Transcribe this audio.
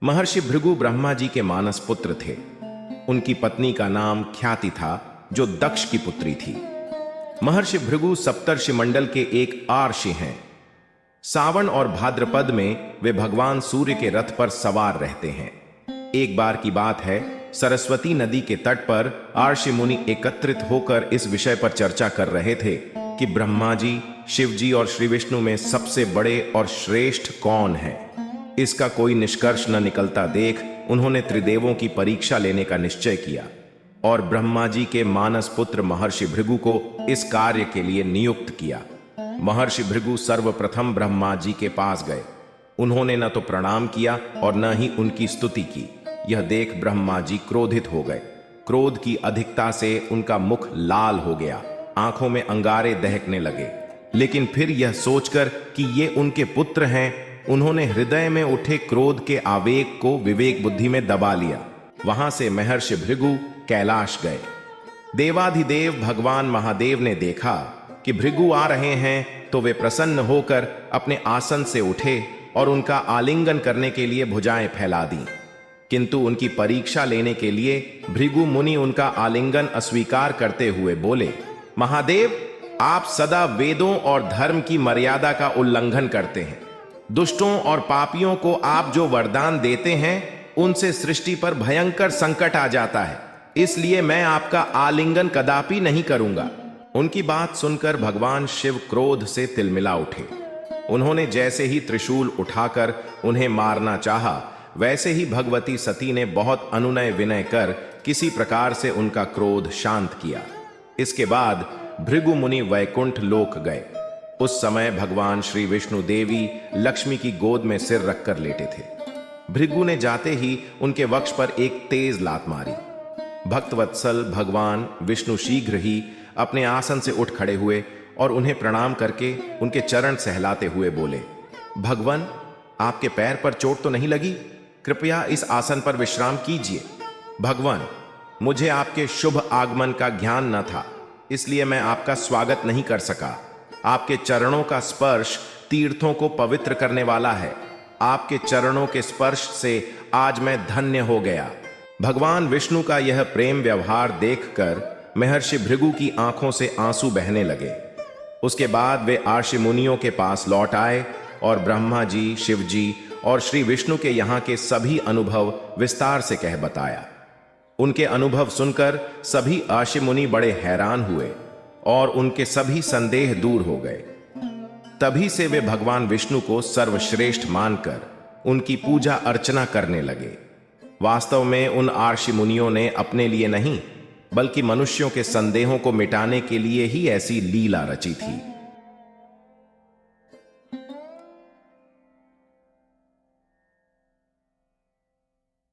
महर्षि भृगु ब्रह्मा जी के मानस पुत्र थे। उनकी पत्नी का नाम ख्याति था, जो दक्ष की पुत्री थी। महर्षि भृगु सप्तर्षि मंडल के एक आर्षि हैं। सावन और भाद्रपद में वे भगवान सूर्य के रथ पर सवार रहते हैं। एक बार की बात है, सरस्वती नदी के तट पर आर्षि मुनि एकत्रित होकर इस विषय पर चर्चा कर रहे थे कि ब्रह्मा जी, शिव जी और श्री विष्णु में सबसे बड़े और श्रेष्ठ कौन है। इसका कोई निष्कर्ष न निकलता देख उन्होंने त्रिदेवों की परीक्षा लेने का निश्चय किया और ब्रह्मा जी के मानस पुत्र महर्षि भृगु को इस कार्य के लिए नियुक्त किया। महर्षि भृगु सर्वप्रथम ब्रह्मा जी के पास गए। उन्होंने न तो प्रणाम किया और न ही उनकी स्तुति की। यह देख ब्रह्मा जी क्रोधित हो गए। क्रोध की अधिकता से उनका मुख लाल हो गया, आंखों में अंगारे दहकने लगे। लेकिन फिर यह सोचकर कि ये उनके पुत्र हैं, उन्होंने हृदय में उठे क्रोध के आवेग को विवेक बुद्धि में दबा लिया। वहां से महर्षि भृगु कैलाश गए। देवाधिदेव भगवान महादेव ने देखा कि भृगु आ रहे हैं तो वे प्रसन्न होकर अपने आसन से उठे और उनका आलिंगन करने के लिए भुजाएं फैला दी। किंतु उनकी परीक्षा लेने के लिए भृगु मुनि उनका आलिंगन अस्वीकार करते हुए बोले, महादेव, आप सदा वेदों और धर्म की मर्यादा का उल्लंघन करते हैं। दुष्टों और पापियों को आप जो वरदान देते हैं उनसे सृष्टि पर भयंकर संकट आ जाता है, इसलिए मैं आपका आलिंगन कदापि नहीं करूंगा। उनकी बात सुनकर भगवान शिव क्रोध से तिलमिला उठे। उन्होंने जैसे ही त्रिशूल उठाकर उन्हें मारना चाहा, वैसे ही भगवती सती ने बहुत अनुनय विनय कर किसी प्रकार से उनका क्रोध शांत किया। इसके बाद भृगु मुनि वैकुंठ लोक गए। उस समय भगवान श्री विष्णु देवी लक्ष्मी की गोद में सिर रखकर लेटे थे। भृगु ने जाते ही उनके वक्ष पर एक तेज लात मारी। भक्तवत्सल भगवान विष्णु शीघ्र ही अपने आसन से उठ खड़े हुए और उन्हें प्रणाम करके उनके चरण सहलाते हुए बोले, भगवान, आपके पैर पर चोट तो नहीं लगी? कृपया इस आसन पर विश्राम कीजिए। भगवान, मुझे आपके शुभ आगमन का ज्ञान न था, इसलिए मैं आपका स्वागत नहीं कर सका। आपके चरणों का स्पर्श तीर्थों को पवित्र करने वाला है। आपके चरणों के स्पर्श से आज मैं धन्य हो गया। भगवान विष्णु का यह प्रेम व्यवहार देखकर महर्षि भृगु की आंखों से आंसू बहने लगे। उसके बाद वे आर्षि मुनियों के पास लौट आए और ब्रह्मा जी, शिव जी और श्री विष्णु के यहाँ के सभी अनुभव विस्तार से कह बताया। उनके अनुभव सुनकर सभी आर्षि मुनि बड़े हैरान हुए और उनके सभी संदेह दूर हो गए। तभी से वे भगवान विष्णु को सर्वश्रेष्ठ मानकर उनकी पूजा अर्चना करने लगे। वास्तव में उन आर्षि मुनियों ने अपने लिए नहीं, बल्कि मनुष्यों के संदेहों को मिटाने के लिए ही ऐसी लीला रची थी।